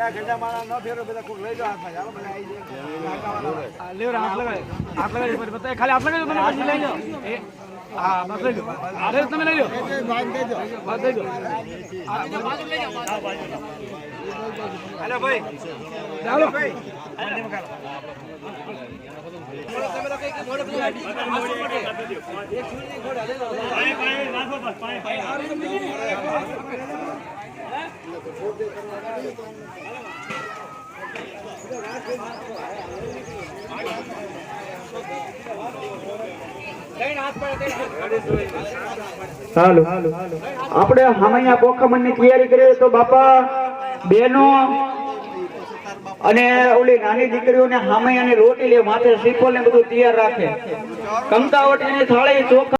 ઘંટા મારા ન ફેરો બધા કોક લઈ જાઓ હાથમાં ચાલો બધા આવી જાય લેવ હાથ લગાય ખાલી હાથ લગાજો મને પછી લઈ જાઓ હા બસ લઈ જાઓ અરે તમે લઈ લો બાદ દેજો બાજુ લઈ જાઓ હાલો ભાઈ ચાલો ભાઈ હાલો આપણે હામૈયા પોખમણ ની તૈયારી કરીએ તો બાપા બેનો અને ઓલી નાની દીકરીઓને હામૈયા ની રોટી લે માથે શ્રીફળ ને બધું તૈયાર રાખે કંકાવટી ની થાળી ચોખા